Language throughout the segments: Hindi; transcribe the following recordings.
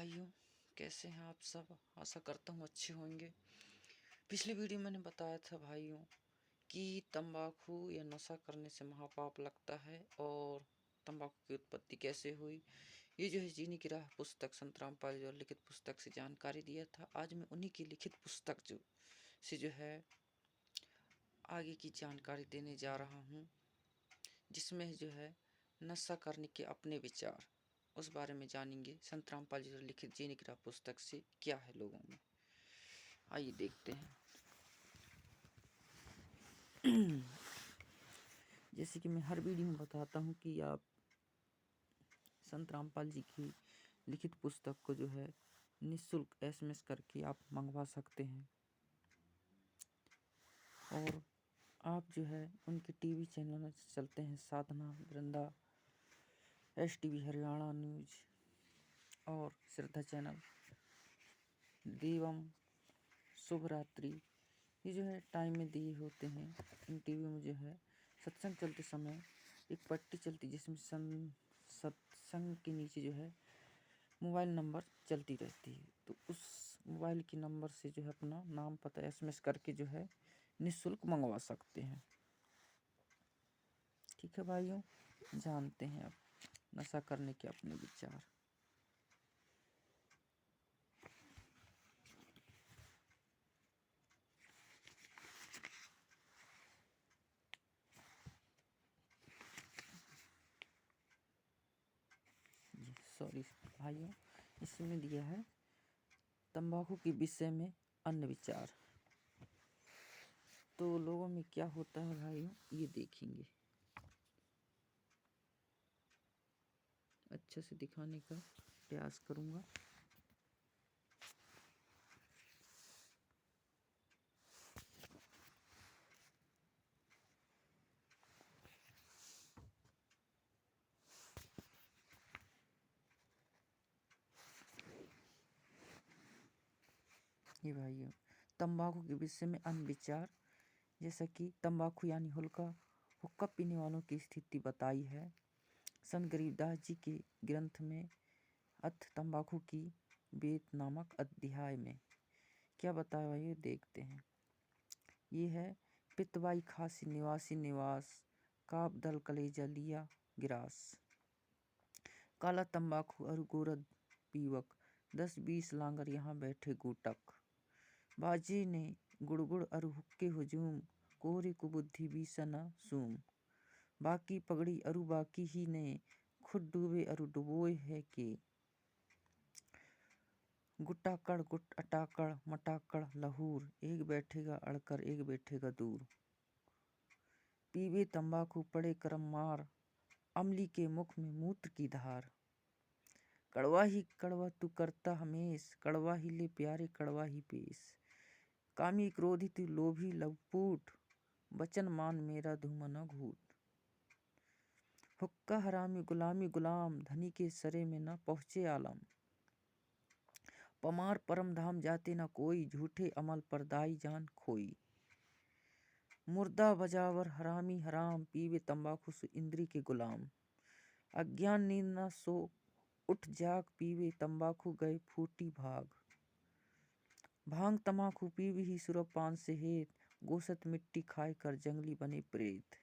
भाइयों, कैसे हैं आप सब? आशा करता हूँ अच्छे होंगे। पिछले वीडियो मैंने बताया था भाइयों कि तंबाकू या नशा करने से महापाप लगता है और तंबाकू की उत्पत्ति कैसे हुई। ये जो है जीने की राह पुस्तक संत रामपाल जी और लिखित पुस्तक से जानकारी दिया था। आज मैं उन्हीं की लिखित पुस्तक जो है आगे की जानकारी देने जा रहा हूँ, जिसमें जो है नशा करने के अपने विचार उस बारे में जानेंगे। संत रामपाल जी द्वारा लिखित जीने की राह पुस्तक से क्या है लोगों में, आइए देखते हैं। जैसे कि मैं हर वीडियो में बताता हूँ कि आप संत रामपाल जी की लिखित पुस्तक को जो है निःशुल्क SMS करके आप मंगवा सकते हैं। और आप जो है उनके टीवी चैनल में चलते हैं, साधना, वृंदा, STV हरियाणा न्यूज और श्रद्धा चैनल, देवम, शुभ रात्रि, ये जो है टाइम में दिए होते हैं। इन टीवी में जो है सत्संग चलते समय एक पट्टी चलती जिसमें सत्संग के नीचे जो है मोबाइल नंबर चलती रहती है। तो उस मोबाइल के नंबर से जो है अपना नाम पता SMS करके जो है निःशुल्क मंगवा सकते हैं। ठीक है भाइयों, जानते हैं अब नशा करने के अपने विचार। सॉरी भाइयों, इसमें दिया है तंबाकू के विषय में अन्य विचार। तो लोगों में क्या होता है भाइयों, ये देखेंगे। अच्छे से दिखाने का प्रयास करूँगा। ये भाइयों तंबाकू के विषय में अन्य विचार, जैसा कि तंबाकू यानी हुक्का पीने वालों की स्थिति बताई है संत गरीबदास जी के ग्रंथ में अथ तंबाकू की बेत नामक अध्याय में। क्या बताया भाइयों, देखते हैं। ये है पितवाई खासी निवासी निवास, काप दल कलेजा लिया गिरास, काला तंबाकू अरु गोरद पीवक, 10-20 लांगर यहाँ बैठे गोटक, बाजे ने गुड़गुड़ अरु हुक्के हुजूम, कोहरे को बुद्धि बीसन सूम, बाकी पगड़ी अरु बाकी ही ने, खुद डूबे अरु डुबोए है के, गुटाकड़ गुट अटाकड़ मटाकड़ लहूर, एक बैठेगा अड़कर एक बैठेगा दूर, पीवे तंबाकू पड़े करम मार, अमली के मुख में मूत्र की धार, कड़वा ही कड़वा तू करता हमेश, कड़वा ही ले प्यारे कड़वा ही पेश, कामी क्रोधी तू लोभी लवपूट, वचन मान मेरा धूम न घूट, हुक्का हरामी गुलामी गुलाम, धनी के सरे में न पहुँचे आलम, पमार परम धाम जाते न कोई, झूठे अमल पर दाई जान खोई, मुर्दा बजावर हरामी हराम, पीवे तंबाकू सु इंद्री के गुलाम, अज्ञान नींद न सो उठ जाग, पीवे तंबाकू गए फूटी भाग, भांग तमाकू पीवी ही सुरपान से हेत, गोसत मिट्टी खाए कर जंगली बने प्रेत,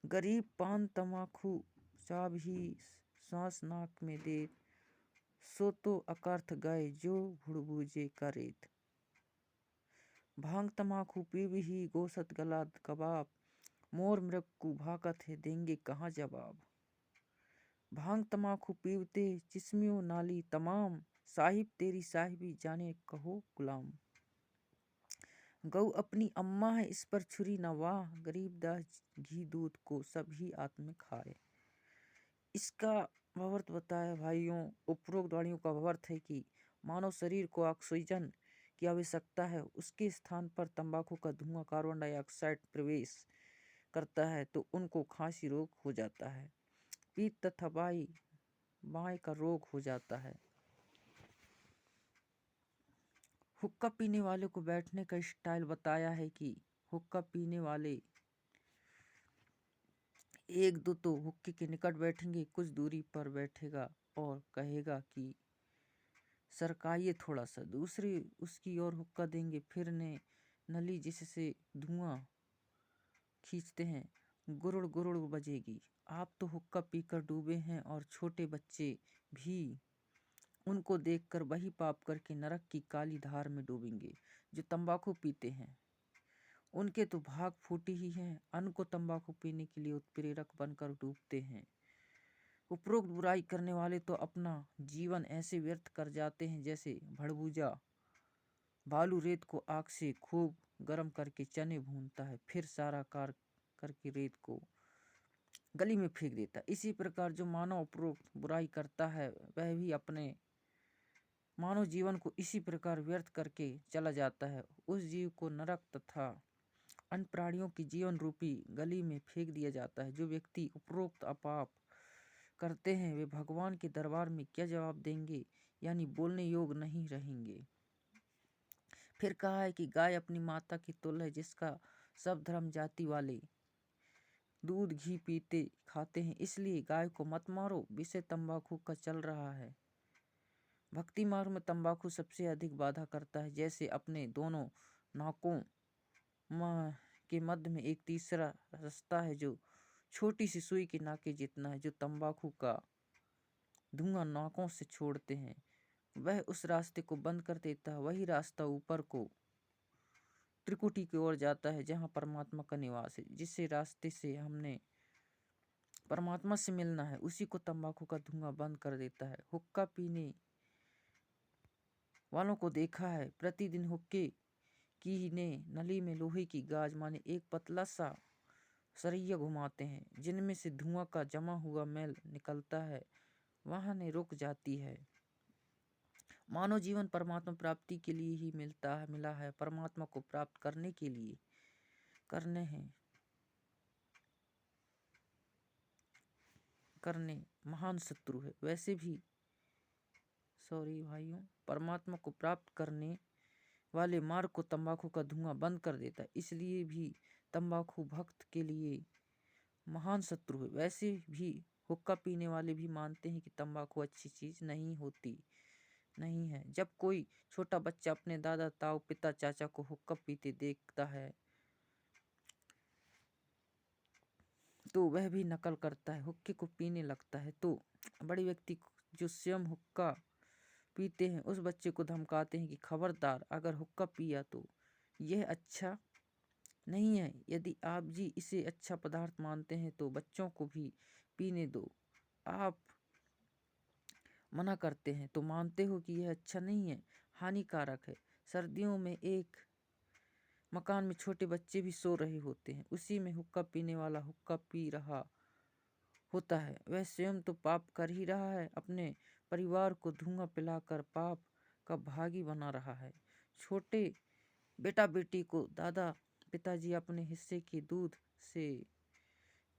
गरीब पान तमाकू चाब ही सांस नाक में दे, सो तो अकर्थ गए जो भुड़बूजे का रेत, भांग तमाकू पीवी ही गोसत गला कबाब, मोर मृग भागत है देंगे कहाँ जवाब, भांग तमाकू पीवते चिस्मियों नाली तमाम, साहिब तेरी साहिबी जाने कहो गुलाम, गऊ अपनी अम्मा है इस पर छुरी न वाह, गरीबदास घी दूध को सभी आत्म खाए। इसका भावार्थ बताया भाइयों। उपरोक्त वाणियों का भावार्थ है कि मानव शरीर को ऑक्सीजन की आवश्यकता है, उसके स्थान पर तंबाकू का धुआं कार्बन डाइऑक्साइड प्रवेश करता है तो उनको खांसी रोग हो जाता है, पीत तथा बाएं का रोग हो जाता है। हुक्का पीने वाले को बैठने का स्टाइल बताया है कि हुक्का पीने वाले एक दो तो हुक्के के निकट बैठेंगे, कुछ दूरी पर बैठेगा और कहेगा कि सरकाइए थोड़ा सा। दूसरे उसकी ओर हुक्का देंगे, फिर ने नली जिससे धुआं खींचते हैं गुरुड़ गुरुड़ बजेगी। आप तो हुक्का पीकर डूबे हैं और छोटे बच्चे भी उनको देखकर वही पाप करके नरक की काली धार में डूबेंगे जो तंबाकू पीते हैं। उनके तो भाग फूटी ही हैं, अन्न को तंबाकू पीने के लिए उत्प्रेरक बनकर डूबते हैं। उपरोक्त बुराई करने वाले तो अपना जीवन ऐसे व्यर्थ कर जाते हैं जैसे भड़बूजा बालू रेत को आग से खूब गर्म करके चने भूनता है, फिर सारा कार करके रेत को गली में फेंक देता है। इसी प्रकार जो मानव उपरोक्त बुराई करता है वह भी अपने मानव जीवन को इसी प्रकार व्यर्थ करके चला जाता है। उस जीव को नरक तथा अन्य प्राणियों की जीवन रूपी गली में फेंक दिया जाता है। जो व्यक्ति उपरोक्त अपाप करते हैं वे भगवान के दरबार में क्या जवाब देंगे, यानी बोलने योग्य नहीं रहेंगे। फिर कहा है कि गाय अपनी माता की तुल्य है, जिसका सब धर्म जाति वाले दूध घी पीते खाते हैं, इसलिए गाय को मत मारो। विषय तंबाकू का चल रहा है। भक्ति मार्ग में तंबाकू सबसे अधिक बाधा करता है। जैसे अपने दोनों नाकों के मध्य में एक तीसरा रास्ता है जो छोटी सी सुई के नाके जितना है, जो तंबाकू का धुआं नाकों से छोड़ते हैं वह उस रास्ते को बंद कर देता है। वही रास्ता ऊपर को त्रिकुटी की ओर जाता है जहाँ परमात्मा का निवास है। जिस रास्ते से हमने परमात्मा से मिलना है उसी को तंबाकू का धुआं बंद कर देता है। हुक्का पीने वालों को देखा है, प्रतिदिन हुक्के की ने नली में लोहे की गाज माने एक पतला सा सरैया घुमाते हैं, जिनमें से धुआं का जमा हुआ मैल निकलता है, वहां ने रुक जाती है। मानव जीवन परमात्मा प्राप्ति के लिए ही मिला है। परमात्मा को प्राप्त करने के लिए करने महान शत्रु है। वैसे भी भाइयों, परमात्मा को प्राप्त करने वाले मार्ग को तंबाकू का धुआं बंद कर देता है, इसलिए भी तंबाकू भक्त के लिए महान शत्रु है। वैसे भी हुक्का पीने वाले भी मानते हैं कि तंबाकू अच्छी चीज नहीं है। जब कोई छोटा बच्चा अपने दादा ताऊ पिता चाचा को हुक्का पीते देखता है तो वह भी नकल करता है, हुक्के को पीने लगता है। तो बड़े व्यक्ति जो स्वयं हुक्का पीते हैं उस बच्चे को धमकाते हैं कि खबरदार, अगर हुक्का पिया तो यह अच्छा नहीं है। यदि आप जी इसे अच्छा पदार्थ मानते हैं तो बच्चों को भी पीने दो। आप मना करते हैं तो मानते हो कि यह अच्छा नहीं है, हानिकारक है। सर्दियों में एक मकान में छोटे बच्चे भी सो रहे होते हैं, उसी में हुक्का पीने वाला हुक्का पी रहा होता है। वह स्वयं तो पाप कर ही रहा है, अपने परिवार को धुआं पिलाकर पाप का भागी बना रहा है। छोटे बेटा बेटी को दादा पिताजी अपने हिस्से के दूध से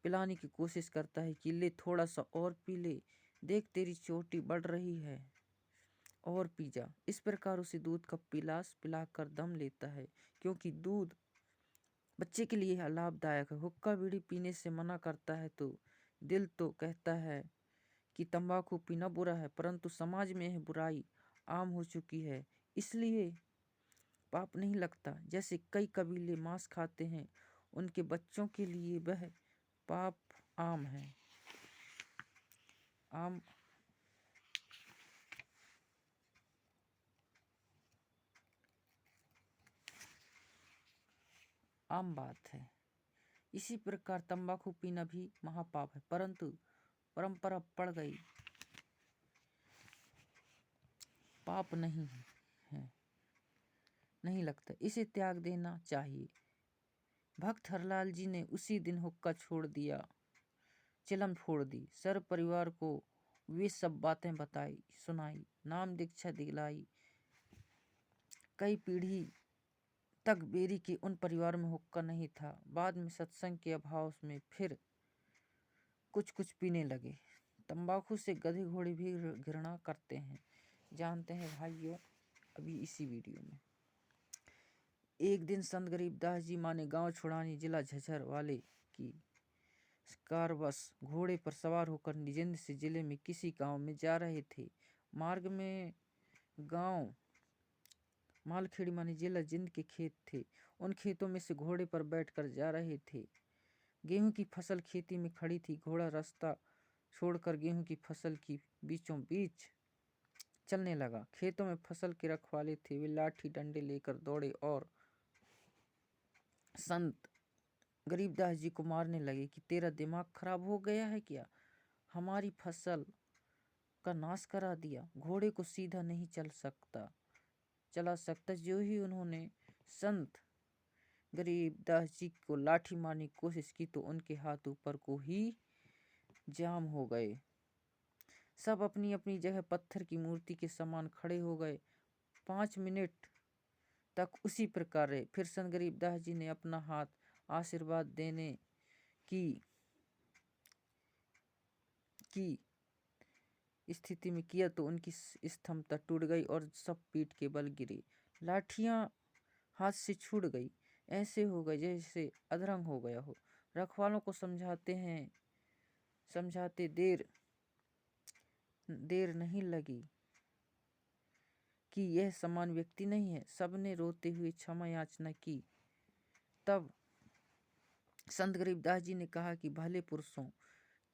पिलाने की कोशिश करता है कि ले थोड़ा सा और पी ले, देख तेरी चोटी बढ़ रही है, और पी जा। इस प्रकार उसे दूध का पिलास पिलाकर दम लेता है, क्योंकि दूध बच्चे के लिए लाभदायक है। हुक्का बीड़ी पीने से मना करता है तो दिल तो कहता है कि तंबाकू पीना बुरा है, परंतु समाज में यह बुराई आम हो चुकी है, इसलिए पाप नहीं लगता। जैसे कई कबीले मांस खाते हैं, उनके बच्चों के लिए वह पाप आम है। आम बात है। इसी प्रकार तंबाकू पीना भी महापाप है, परंतु परंपरा पड़ गई, पाप नहीं है, नहीं लगता, इसे त्याग देना चाहिए। भक्त हरलाल जी ने उसी दिन हुक्का छोड़ दिया, चिलम फोड़ दी, सर परिवार को वे सब बातें बताई सुनाई, नाम दीक्षा दिलाई। कई पीढ़ी तक बेरी के उन परिवार में हुक्का नहीं था। बाद में सत्संग के अभाव में फिर कुछ पीने लगे। तंबाकू से गधे घोड़े भी घृणा करते हैं, जानते हैं भाइयों अभी इसी वीडियो में। एक दिन संत गरीबदास जी माने गांव छुड़ानी जिला झज्जर वाले की कारवश घोड़े पर सवार होकर निजिंद से जिले में किसी गांव में जा रहे थे। मार्ग में गांव मालखेड़ी माने जिला जिंद के खेत थे। उन खेतों में से घोड़े पर बैठकर जा रहे थे। गेहूं की फसल खेती में खड़ी थी। घोड़ा रास्ता छोड़कर गेहूं की फसल की बीचों बीच चलने लगा। खेतों में फसल के रखवाले थे। वे लाठी डंडे लेकर दौड़े और संत गरीबदास जी को मारने लगे कि तेरा दिमाग खराब हो गया है क्या? हमारी फसल का नाश करा दिया। घोड़े को सीधा नहीं चला सकता। जो ही उन्होंने संत गरीबदास जी को लाठी मारने की कोशिश की तो उनके हाथ ऊपर को ही जाम हो गए। सब अपनी अपनी जगह पत्थर की मूर्ति के समान खड़े हो गए। 5 मिनट तक उसी प्रकार रहे। फिर संत गरीबदास जी ने अपना हाथ आशीर्वाद देने की स्थिति में किया तो उनकी स्तंभता टूट गई और सब पीठ के बल गिरे। लाठियां हाथ से छूट गई। ऐसे हो गए जैसे अधरंग हो गया हो। रखवालों को समझाते देर नहीं लगी कि यह समान व्यक्ति नहीं है। सबने रोते हुए क्षमा याचना की। तब संत गरीबदास जी ने कहा कि भले पुरुषों,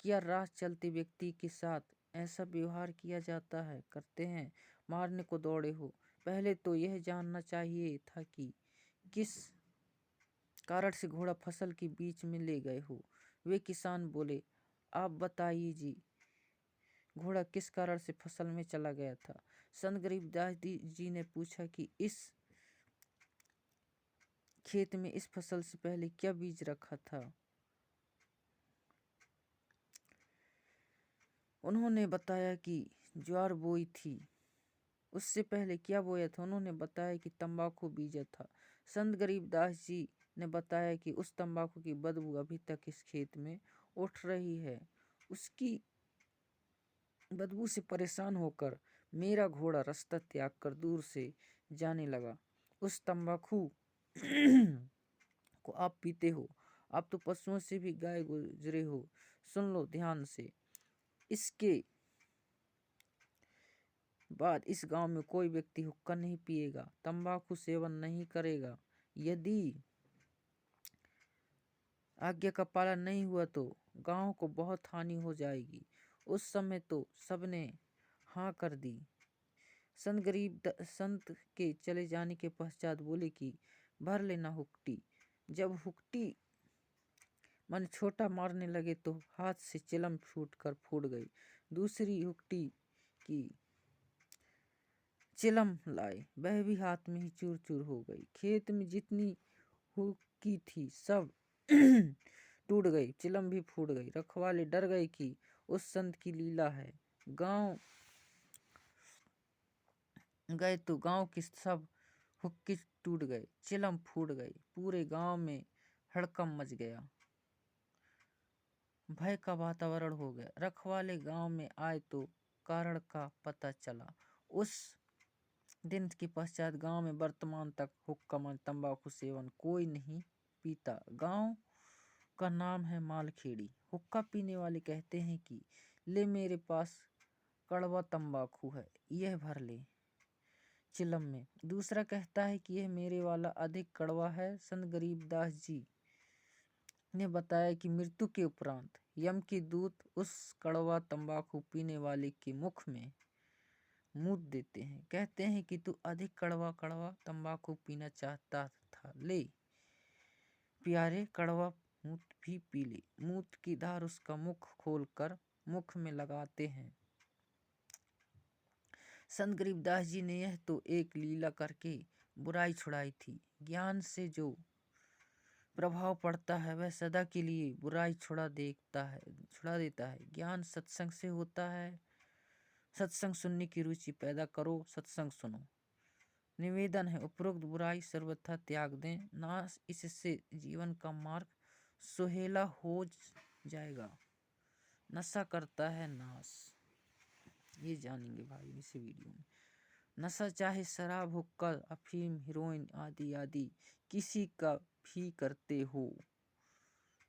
क्या राह चलते व्यक्ति के साथ ऐसा व्यवहार किया जाता है? करते हैं। मारने को दौड़े हो। पहले तो यह जानना चाहिए था कि किस कारण से घोड़ा फसल के बीच में ले गए हो। वे किसान बोले, आप बताइए जी, घोड़ा किस कारण से फसल में चला गया था? संत गरीबदास जी ने पूछा कि इस खेत में इस फसल से पहले क्या बीज रखा था? उन्होंने बताया कि ज्वार बोई थी। उससे पहले क्या बोया था? उन्होंने बताया कि तंबाकू बीजा था। संत गरीबदास जी ने बताया कि उस तंबाकू की बदबू अभी तक इस खेत में उठ रही है। उसकी बदबू से परेशान होकर मेरा घोड़ा रास्ता त्याग कर दूर से जाने लगा। उस तंबाकू को आप पीते हो। आप तो पशुओं से भी गाय गुजरे हो। सुन लो ध्यान से। इसके बाद इस गांव में कोई व्यक्ति हुक्का नहीं पिएगा, तंबाकू सेवन नहीं करेगा। यदि आज्ञा का पालन नहीं हुआ तो गांव को बहुत हानि हो जाएगी। उस समय तो सबने हाँ कर दी। संत के चले जाने के पश्चात बोले कि भर लेना हुक्टी। जब हुक्टी मन छोटा मारने लगे तो हाथ से चिलम फूट गई। दूसरी हुक्टी की चिलम लाए, वह भी हाथ में ही चूर चूर हो गई। खेत में जितनी हुक्की थी सब टूट गई, चिलम भी फूट गई। रखवाले डर गए कि उस संत की लीला है। गांव गए तो गांव की सब हुक्की टूट गए, चिलम फूट गई। पूरे गांव में हड़कंप मच गया। भय का वातावरण हो गया। रखवाले गांव में आए तो कारण का पता चला। उस दिन के पश्चात गांव में वर्तमान तक हुक्का मन तंबाकू सेवन कोई नहीं पीता। गांव का नाम है मालखेड़ी। हुक्का पीने वाले कहते हैं कि ले मेरे पास कड़वा तंबाकू है, यह भर ले चिलम में। दूसरा कहता है कि यह मेरे वाला अधिक कड़वा है। संत गरीबदास जी ने बताया कि मृत्यु के उपरांत यम के दूत उस कड़वा तंबाकू पीने वाले के मुख में मूत देते हैं। कहते हैं कि तू अधिक कड़वा तंबाकू पीना चाहता था, ले प्यारे, कड़वा मूत भी पी ले। मूत की धार उसका मुख खोलकर मुख में लगाते हैं। संत गरीबदास जी ने यह तो एक लीला करके बुराई छुड़ाई थी। ज्ञान से जो प्रभाव पड़ता है वह सदा के लिए बुराई छुड़ा देता है। ज्ञान सत्संग से होता है। सत्संग सुनने की रुचि पैदा करो, सत्संग सुनो। निवेदन है, उपरोक्त बुराई सर्वथा त्याग दें, ना इससे जीवन का मार्ग सुहेला हो जाएगा। नशा करता है नाश, ये जानेंगे भाई इस वीडियो में। नशा चाहे शराब, हुक्का, अफीम, हीरोइन आदि आदि किसी का भी करते हो,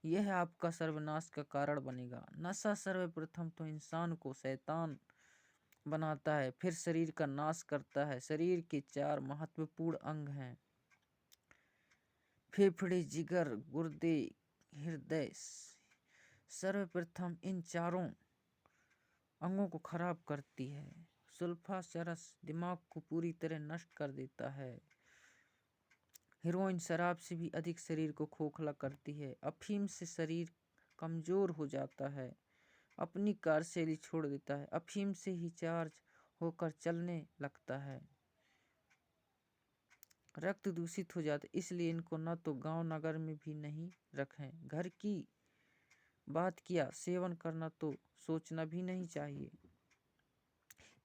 यह आपका सर्वनाश का कारण बनेगा। नशा सर्वप्रथम तो इंसान को शैतान बनाता है, फिर शरीर का नाश करता है। शरीर के 4 महत्वपूर्ण अंग हैं: फेफड़े, जिगर, गुर्दे, हृदय। सर्वप्रथम इन चारों अंगों को खराब करती है। सुल्फा चरस दिमाग को पूरी तरह नष्ट कर देता है। हेरोइन शराब से भी अधिक शरीर को खोखला करती है। अफीम से शरीर कमजोर हो जाता है, अपनी कार्यशैली छोड़ देता है। अफीम से ही चार्ज होकर चलने लगता है, रक्त दूषित हो जाता है। इसलिए इनको न तो गांव नगर में भी नहीं रखें। घर की बात किया, सेवन करना तो सोचना भी नहीं चाहिए।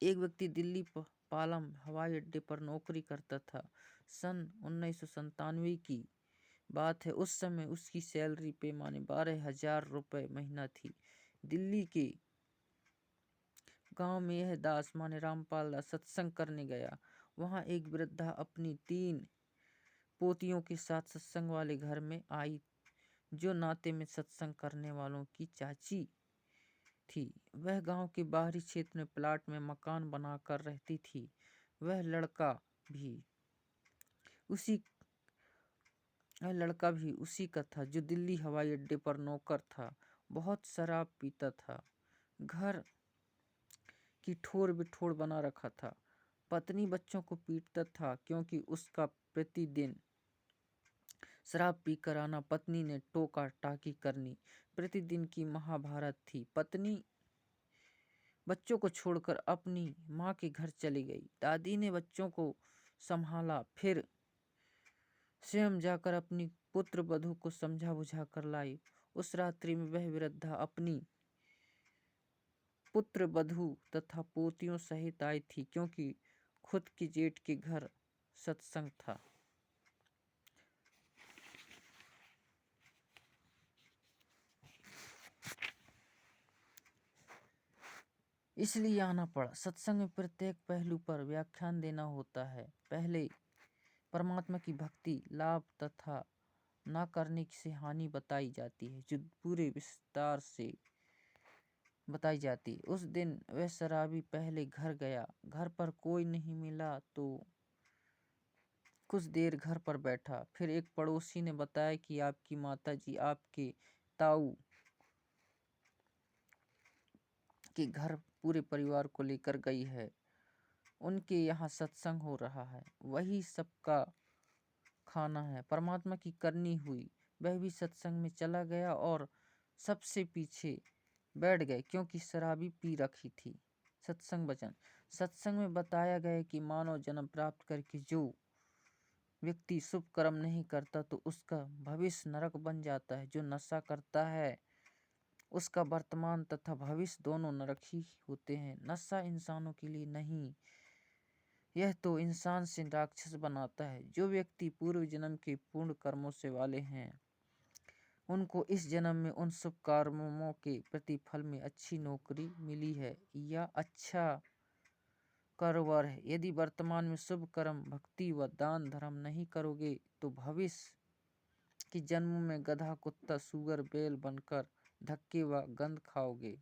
एक व्यक्ति दिल्ली पालम हवाई अड्डे पर नौकरी करता था। सन 1997 की बात है। उस समय उसकी सैलरी पैमाने 12,000 रुपये महीना थी। दिल्ली के गांव में यह दास माने रामपाल दास सत्संग करने गया। वहां एक वृद्धा अपनी 3 पोतियों के साथ सत्संग वाले घर में आई, जो नाते में सत्संग करने वालों की चाची थी। वह गांव के बाहरी क्षेत्र में प्लाट में मकान बनाकर रहती थी। वह लड़का भी उसी का था जो दिल्ली हवाई अड्डे पर नौकर था। बहुत शराब पीता था, घर की ठोर बिठोर बना रखा था। पत्नी बच्चों को पीटता था क्योंकि उसका प्रतिदिन शराब पीकर आना, पत्नी ने टोका टाकी करनी। प्रतिदिन की महाभारत थी। पत्नी बच्चों को छोड़कर अपनी माँ के घर चली गई। दादी ने बच्चों को संभाला, फिर स्वयं जाकर अपनी पुत्र वधू को समझा बुझा कर लाई। उस रात्रि में वह वृद्धा अपनी पुत्र वधू तथा पोतियों सहित आई थी, क्योंकि खुद के जेठ के घर सत्संग था। इसलिए आना पड़ा। सत्संग में प्रत्येक पहलू पर व्याख्यान देना होता है। पहले परमात्मा की भक्ति, लाभ तथा न करने से हानि बताई जाती है, जो पूरे विस्तार से बताई जाती है। उस दिन वह शराबी पहले घर गया। घर पर कोई नहीं मिला तो कुछ देर घर पर बैठा। फिर एक पड़ोसी ने बताया कि आपकी माताजी आपके ताऊ के घर पूरे परिवार को लेकर गई है। उनके यहाँ सत्संग हो रहा है, वही सबका खाना है। परमात्मा की करनी हुई। वह भी सत्संग में चला गया और सबसे पीछे बैठ गए, क्योंकि शराबी पी रखी थी। सत्संग वचन। सत्संग में बताया गया कि मानव जन्म प्राप्त करके जो व्यक्ति शुभ कर्म नहीं करता तो उसका भविष्य नरक बन जाता है। जो नशा करता है उसका वर्तमान तथा भविष्य दोनों नरक ही होते हैं। नशा इंसानों के लिए नहीं, यह तो इंसान से राक्षस बनाता है। जो व्यक्ति पूर्व जन्म के पूर्ण कर्मों से वाले हैं, उनको इस जन्म में उन शुभ कर्मों के प्रतिफल में अच्छी नौकरी मिली है या अच्छा कारोबार है। यदि वर्तमान में शुभ कर्म, भक्ति व दान धर्म नहीं करोगे तो भविष्य के जन्म में गधा, कुत्ता, सूअर, बैल बनकर धक्के व गंध खाओगे।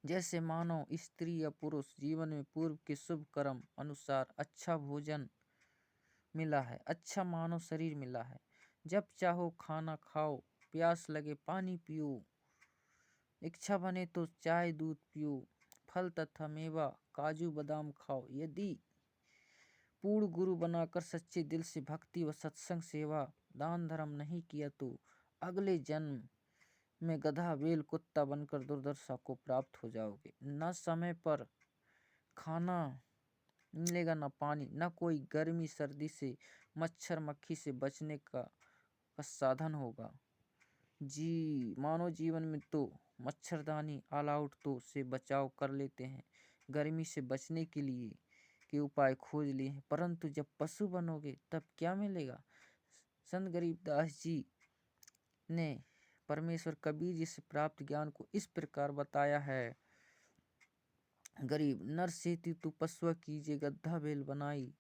जैसे मानव स्त्री या पुरुष जीवन में पूर्व के शुभ कर्म अनुसार अच्छा भोजन मिला है, अच्छा मानव शरीर मिला है। जब चाहो खाना खाओ, प्यास लगे पानी पियो, इच्छा बने तो चाय दूध पियो, फल तथा मेवा, काजू बादाम खाओ। यदि पूर्ण गुरु बनाकर सच्चे दिल से भक्ति व सत्संग सेवा दान धर्म नहीं किया तो अगले जन्म में गधा, बैल, कुत्ता बनकर दुर्दशा को प्राप्त हो जाओगे। न समय पर खाना मिलेगा, न पानी, न कोई गर्मी सर्दी से, मच्छर मक्खी से बचने का साधन होगा। मानव जीवन में तो मच्छरदानी, ऑल आउट तो से बचाव कर लेते हैं, गर्मी से बचने के लिए के उपाय खोज लिए हैं, परंतु जब पशु बनोगे तब क्या मिलेगा। संत गरीबदास जी ने परमेश्वर कबीर जी से प्राप्त ज्ञान को इस प्रकार बताया है। गरीब नर सेती तू पशुआ कीजे, गद्धा बैल बनाई,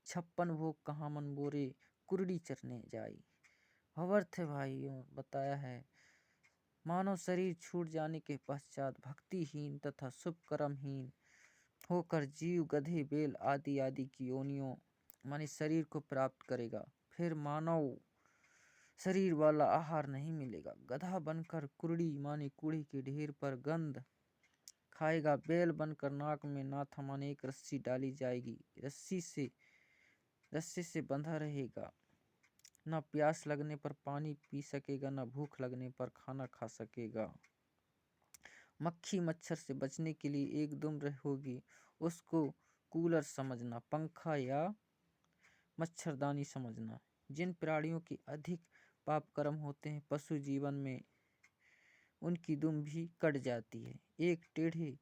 56 भोग कहाँ मन बोरे, कुरड़ी चरने जाई। भवर्थ भाइयों बताया है, मानव शरीर छूट जाने के पश्चात भक्तिहीन तथा शुभ कर्महीन होकर जीव गधे बैल आदि आदि की योनियों माने शरीर को प्राप्त करेगा। फिर मानव शरीर वाला आहार नहीं मिलेगा। गधा बनकर कुरड़ी माने कूड़े के ढेर पर गंध खाएगा। बैल बनकर नाक में नाथा माने एक रस्सी डाली जाएगी, रस्सी से बंधा रहेगा। न प्यास लगने पर पानी पी सकेगा, न भूख लगने पर खाना खा सकेगा। मक्खी मच्छर से बचने के लिए एक दुम होगी, उसको कूलर समझना, पंखा या मच्छरदानी समझना। जिन प्राणियों के अधिक पाप कर्म होते हैं, पशु जीवन में उनकी दुम भी कट जाती है। एक टेढ़े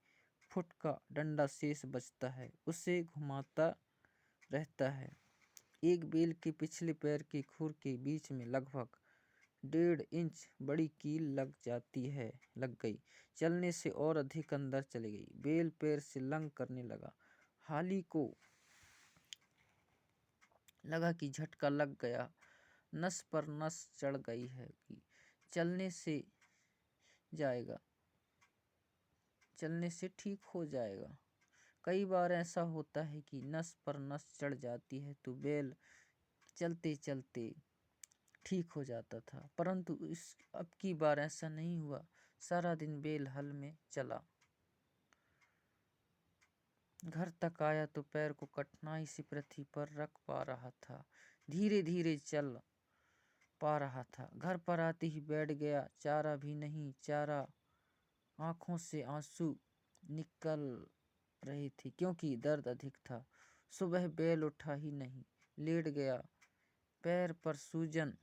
फुट का डंडा शेष बचता है, उसे घुमाता रहता है। एक बैल के पिछले पैर के खुर के बीच में लगभग 1.5 इंच बड़ी कील लग गई। चलने से और अधिक अंदर चली गई। बैल पैर से लंग करने लगा। हाली को लगा कि झटका लग गया, नस पर नस चढ़ गई है कि चलने से ठीक हो जाएगा। कई बार ऐसा होता है कि नस पर नस चढ़ जाती है तो बैल चलते चलते ठीक हो जाता था, परंतु अब की बार ऐसा नहीं हुआ। सारा दिन बैल हल में चला। घर तक आया तो पैर को कठिनाई से पृथ्वी पर रख पा रहा था। धीरे धीरे चल पा रहा था। घर पर आते ही बैठ गया। चारा भी नहीं चारा। आंखों से आंसू निकल रहे थे क्योंकि दर्द अधिक था। सुबह बैल उठा ही नहीं, लेट गया। पैर पर सूजन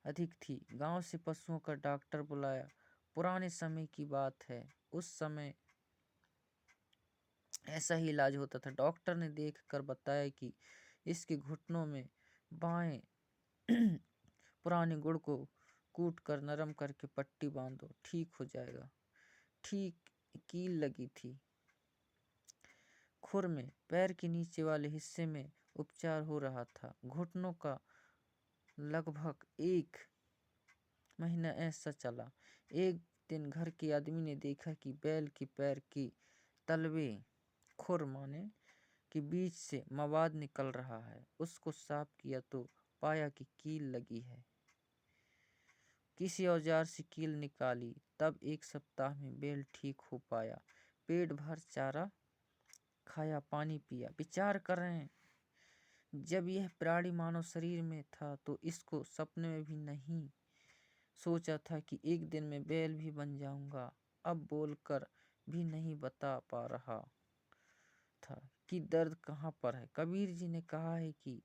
अधिक थी। गांव से पशुओं का डॉक्टर बुलाया। पुराने समय की बात है, उस समय ऐसा ही इलाज होता था। डॉक्टर ने देखकर बताया कि इसके घुटनों में बाएं पुराने गुड़ को कूट कर नरम करके पट्टी बांधो, ठीक हो जाएगा। ठीक कील लगी थी। खुर में पैर के नीचे वाले हिस्से में उपचार हो रहा था। घुटनों का लगभग 1 महीना ऐसा चला। एक दिन घर के आदमी ने देखा कि बैल के पैर के तलवे खुर माने के बीच से मवाद निकल रहा है। उसको साफ किया तो पाया कि कील लगी है। किसी औजार से कील निकाली, तब 1 सप्ताह में बैल ठीक हो पाया। पेट भर चारा खाया, पानी पिया। विचार करें, जब यह प्राणी मानव शरीर में था तो इसको सपने में भी नहीं सोचा था कि एक दिन मैं बैल भी बन जाऊंगा। अब बोलकर भी नहीं बता पा रहा था कि दर्द कहाँ पर है। कबीर जी ने कहा है कि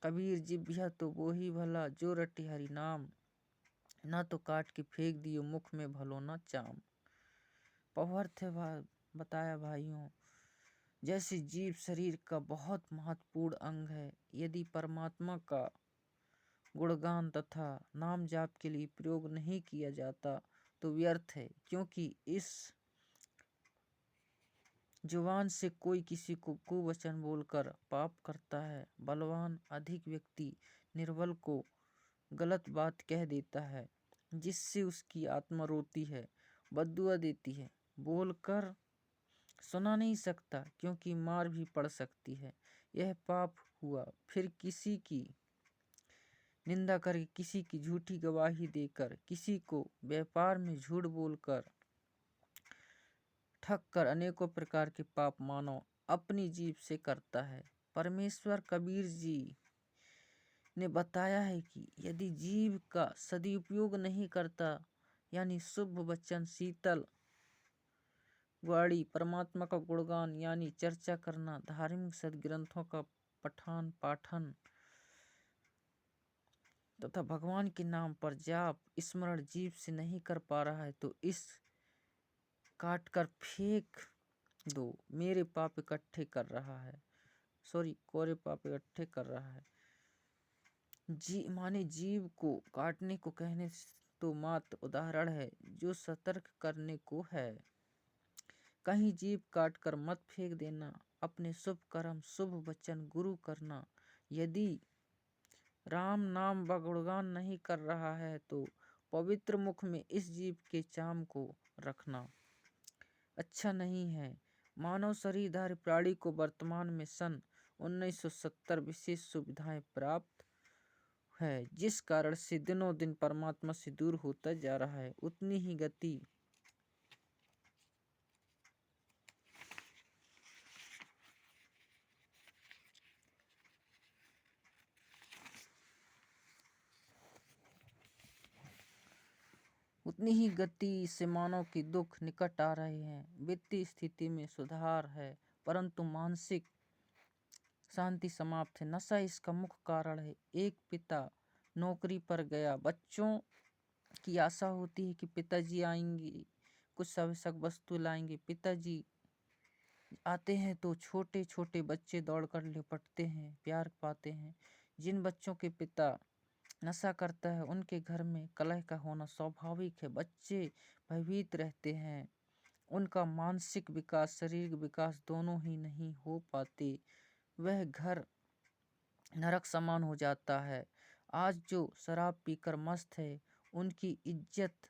कबीर जिभ्या तो वो ही भला जो रटे हरि नाम, ना तो काट के फेंक दियो मुख में भलो ना चाम। पवर्थ बताया भाइयों, जैसे जीव शरीर का बहुत महत्वपूर्ण अंग है, यदि परमात्मा का गुणगान तथा नाम जाप के लिए प्रयोग नहीं किया जाता तो व्यर्थ है, क्योंकि इस जुबान से कोई किसी को कुवचन बोलकर पाप करता है। बलवान अधिक व्यक्ति निर्बल को गलत बात कह देता है, जिससे उसकी आत्मा रोती है, बद्दुआ देती है। बोलकर सुना नहीं सकता क्योंकि मार भी पड़ सकती है, यह पाप हुआ। फिर किसी की निंदा करके, किसी की झूठी गवाही देकर, किसी को व्यापार में झूठ बोलकर, ठग कर अनेकों प्रकार के पाप मानव अपनी जीभ से करता है। परमेश्वर कबीर जी ने बताया है कि यदि जीभ का सदुपयोग नहीं करता, यानी शुभ वचन, शीतल वाणी, परमात्मा का गुणगान यानी चर्चा करना, धार्मिक सदग्रंथों का पठन पाठन तथा भगवान के नाम पर जाप स्मरण जीव से नहीं कर पा रहा है, तो इस काट कर फेंक दो। मेरे पाप इकट्ठे कर रहा है, कोरे पाप इकट्ठे कर रहा है। माने जीव को काटने को कहने तो मात्र उदाहरण है, जो सतर्क करने को है। कहीं जीव काट कर मत फेंक देना। अपने शुभ कर्म, शुभ वचन, गुरु करना। यदि राम नाम व गुणगान नहीं कर रहा है तो पवित्र मुख में इस जीव के चाम को रखना अच्छा नहीं है। मानव शरीरधारी प्राणी को वर्तमान में सन 1970 विशेष सुविधाएं प्राप्त है, जिस कारण से दिनों दिन परमात्मा से दूर होता जा रहा है। उतनी ही गति से मानव के दुख निकट आ रहे हैं। वित्तीय स्थिति में सुधार है, परंतु मानसिक शांति समाप्त है। नशा इसका मुख्य कारण है। एक पिता नौकरी पर गया, बच्चों की आशा होती है कि पिताजी आएंगे, कुछ आवश्यक वस्तु लाएंगे। पिताजी आते हैं तो छोटे छोटे बच्चे दौड़कर लिपटते हैं, प्यार पाते हैं। जिन बच्चों के पिता नशा करता है, उनके घर में कलह का होना स्वाभाविक है। बच्चे भयभीत रहते हैं, उनका मानसिक विकास, शारीरिक विकास दोनों ही नहीं हो पाते। वह घर नरक समान हो जाता है। आज जो शराब पीकर मस्त है, उनकी इज्जत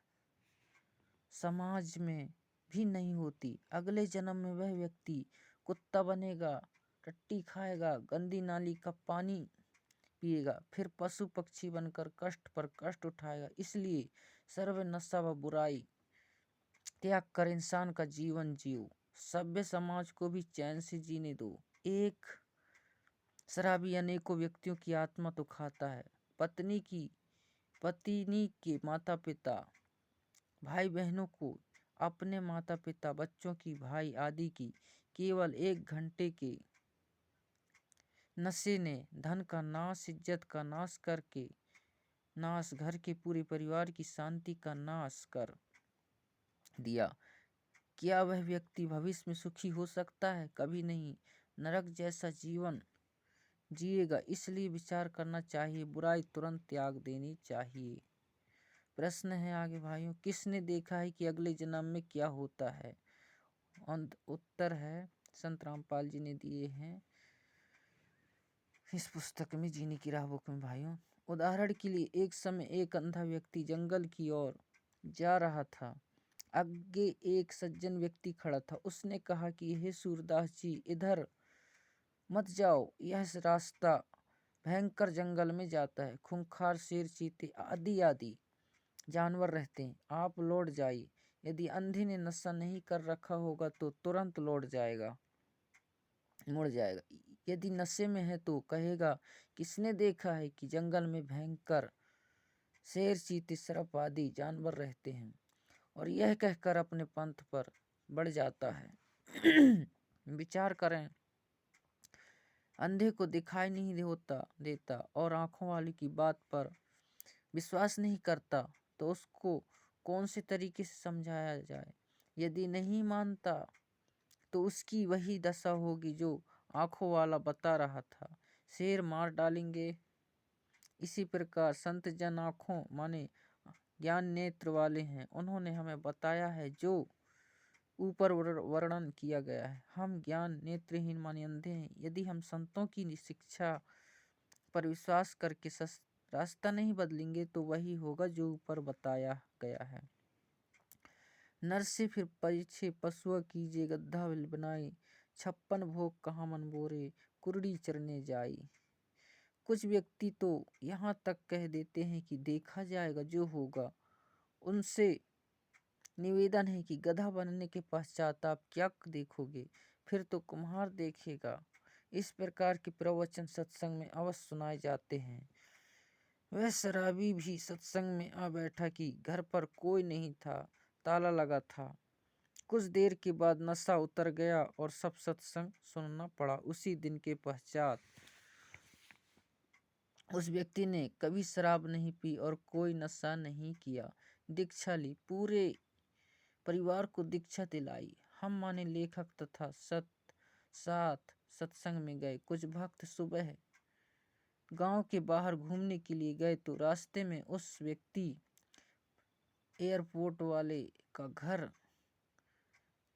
समाज में भी नहीं होती। अगले जन्म में वह व्यक्ति कुत्ता बनेगा, टट्टी खाएगा, गंदी नाली का पानी पिएगा, फिर पशु पक्षी बनकर कष्ट पर कष्ट उठाएगा। इसलिए सर्व नशा व बुराई त्याग कर इंसान का जीवन जियो। सभ्य समाज को भी चैन से जीने दो। एक शराबी अनेकों व्यक्तियों की आत्मा तो खाता है। पत्नी के माता पिता, भाई बहनों को, अपने माता पिता, बच्चों की, भाई आदि की केवल 1 घंटे के नशे ने धन का नाश, इज्जत का नाश करके नाश, घर के पूरे परिवार की शांति का नाश कर दिया। क्या वह व्यक्ति भविष्य में सुखी हो सकता है? कभी नहीं। नरक जैसा जीवन जिएगा। इसलिए विचार करना चाहिए, बुराई तुरंत त्याग देनी चाहिए। प्रश्न है आगे भाइयों, किसने देखा है कि अगले जन्म में क्या होता है? उत्तर है संत रामपाल जी ने दिए हैं इस पुस्तक में, जीने की राह बुक में भाइयों। उदाहरण के लिए, एक समय एक अंधा व्यक्ति जंगल की ओर जा रहा था। आगे एक सज्जन व्यक्ति खड़ा था। उसने कहा कि हे सूरदास जी, इधर मत जाओ, यह रास्ता भयंकर जंगल में जाता है। खूंखार, शेर, चीते आदि आदि जानवर रहते हैं। आप लौट जाइए। यदि अंधे ने नशा नहीं कर रखा होगा तो तुरंत लौट जाएगा, मुड़ जाएगा। यदि नशे में है तो कहेगा, किसने देखा है कि जंगल में भयंकर शेर, चीते, सर्प आदि जानवर रहते हैं, और यह कहकर अपने पंथ पर बढ़ जाता है। विचार करें, अंधे को दिखाई नहीं देता और आंखों वाले की बात पर विश्वास नहीं करता, तो उसको कौन से तरीके से समझाया जाए? यदि नहीं मानता तो उसकी वही दशा होगी जो आंखों वाला बता रहा था, शेर मार डालेंगे। इसी प्रकार संत जन आंखों माने ज्ञान नेत्र वाले हैं। उन्होंने हमें बताया है जो ऊपर वर्णन किया गया है। हम ज्ञान नेत्रहीन माने अंधे हैं। यदि हम संतों की शिक्षा पर विश्वास करके रास्ता नहीं बदलेंगे तो वही होगा जो ऊपर बताया गया है। नर से फिर परीछे पशुआ कीजिए, गड्ढा बनाई, 56 भोग कहाँ मन बोरे, कुरड़ी चरने जाई। कुछ व्यक्ति तो यहाँ तक कह देते हैं कि देखा जाएगा जो होगा। उनसे निवेदन है कि गधा बनने के पश्चात आप क्या देखोगे? फिर तो कुम्हार देखेगा। इस प्रकार के प्रवचन सत्संग में अवश्य सुनाए जाते हैं। वह शराबी भी सत्संग में आ बैठा कि घर पर कोई नहीं था, ताला लगा था। कुछ देर के बाद नशा उतर गया और सब सत्संग सुनना पड़ा। उसी दिन के पश्चात उस व्यक्ति ने कभी शराब नहीं पी और कोई नशा नहीं किया। दीक्षा ली, पूरे परिवार को दीक्षा दिलाई। हम माने लेखक तथा साथ सत्संग में गए। कुछ भक्त सुबह गांव के बाहर घूमने के लिए गए तो रास्ते में उस व्यक्ति एयरपोर्ट वाले का घर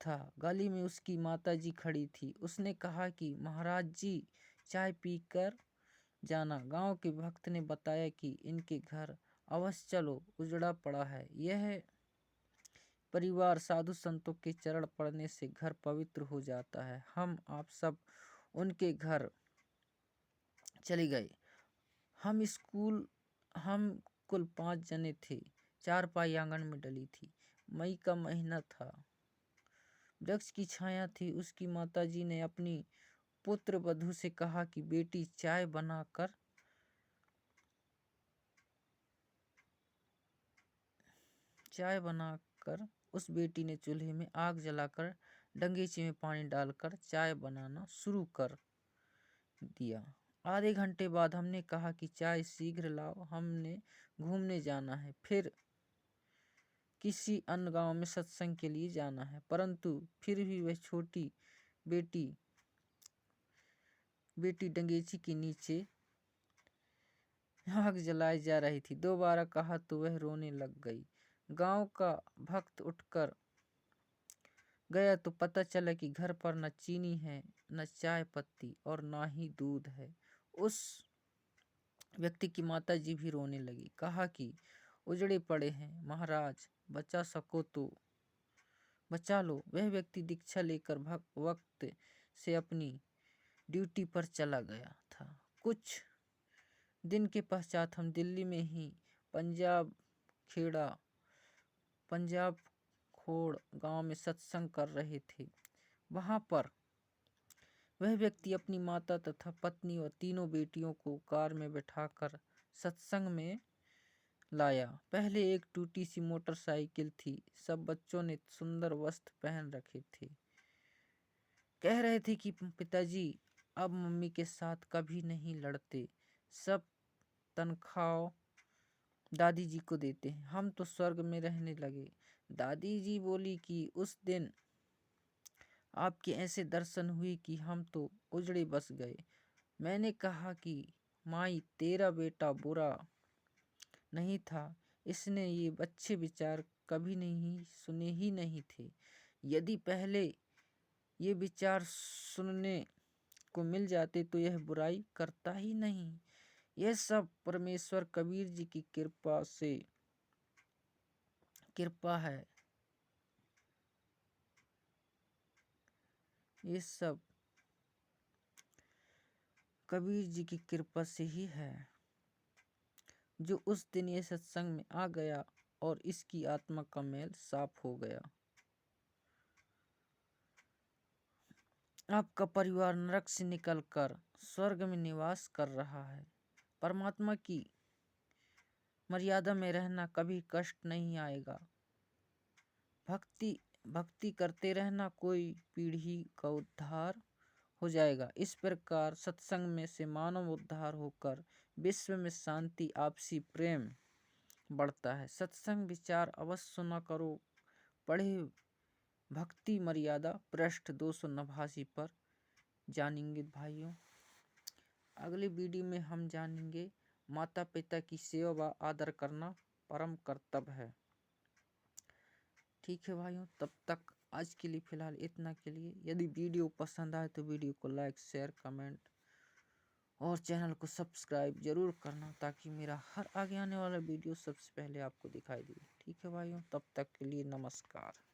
था। गली में उसकी माताजी खड़ी थी। उसने कहा कि महाराज जी, चाय पीकर जाना। गांव के भक्त ने बताया कि इनके घर अवश्य चलो, उजड़ा पड़ा है। यह परिवार साधु संतों के चरण पड़ने से घर पवित्र हो जाता है। हम आप सब उनके घर चले गए। हम कुल 5 जने थे। चारपाई आंगन में डली थी। मई का महीना था। वृक्ष की छाया थी। उसकी माताजी ने अपनी पुत्र वधू से कहा कि बेटी चाय बनाकर उस बेटी ने चूल्हे में आग जलाकर डंगेची में पानी डालकर चाय बनाना शुरू कर दिया। आधे घंटे बाद हमने कहा कि चाय शीघ्र लाओ, हमने घूमने जाना है, फिर किसी अन्य गांव में सत्संग के लिए जाना है। परंतु फिर भी वह छोटी बेटी डंगेची के नीचे आग जलाई जा रही थी। दोबारा कहा तो वह रोने लग गई। गांव का भक्त उठकर गया तो पता चला कि घर पर न चीनी है, न चाय पत्ती और ना ही दूध है। उस व्यक्ति की माताजी भी रोने लगी। कहा कि उजड़े पड़े हैं महाराज, बचा सको तो बचा लो। वह व्यक्ति दीक्षा लेकर वक्त से अपनी ड्यूटी पर चला गया था। कुछ दिन के पश्चात हम दिल्ली में ही पंजाब खोड़ गांव में सत्संग कर रहे थे। वहां पर वह व्यक्ति अपनी माता तथा पत्नी और तीनों बेटियों को कार में बैठाकर सत्संग में लाया। पहले एक टूटी सी मोटरसाइकिल थी। सब बच्चों ने सुंदर वस्त्र पहन रखे थे। कह रहे थे कि पिताजी अब मम्मी के साथ कभी नहीं लड़ते, सब तनख्वाह दादी जी को देते हैं। हम तो स्वर्ग में रहने लगे। दादी जी बोली कि उस दिन आपके ऐसे दर्शन हुए कि हम तो उजड़े बस गए। मैंने कहा कि माई, तेरा बेटा बुरा नहीं था, इसने ये अच्छे विचार कभी नहीं सुने ही नहीं थे। यदि पहले ये विचार सुनने को मिल जाते तो यह बुराई करता ही नहीं। यह सब परमेश्वर कबीर जी की कृपा है। ये सब कबीर जी की कृपा से ही है जो उस दिन ये सत्संग में आ गया और इसकी आत्मा का मैल साफ हो गया। आपका परिवार नरक से निकलकर स्वर्ग में निवास कर रहा है। परमात्मा की मर्यादा में रहना, कभी कष्ट नहीं आएगा। भक्ति करते रहना, कोई पीढ़ी का उद्धार हो जाएगा। इस प्रकार सत्संग में से मानव उद्धार होकर विश्व में शांति, आपसी प्रेम बढ़ता है। सत्संग विचार अवश्य सुना करो। पढ़े भक्ति मर्यादा पृष्ठ 289 पर जानेंगे भाइयों। अगले वीडियो में हम जानेंगे माता पिता की सेवा व आदर करना परम कर्तव्य है। ठीक है भाइयों, तब तक आज के लिए फिलहाल इतना के लिए। यदि वीडियो पसंद आए तो वीडियो को लाइक, शेयर, कमेंट और चैनल को सब्सक्राइब जरूर करना, ताकि मेरा हर आगे आने वाला वीडियो सबसे पहले आपको दिखाई दे। ठीक है भाइयों, तब तक के लिए नमस्कार।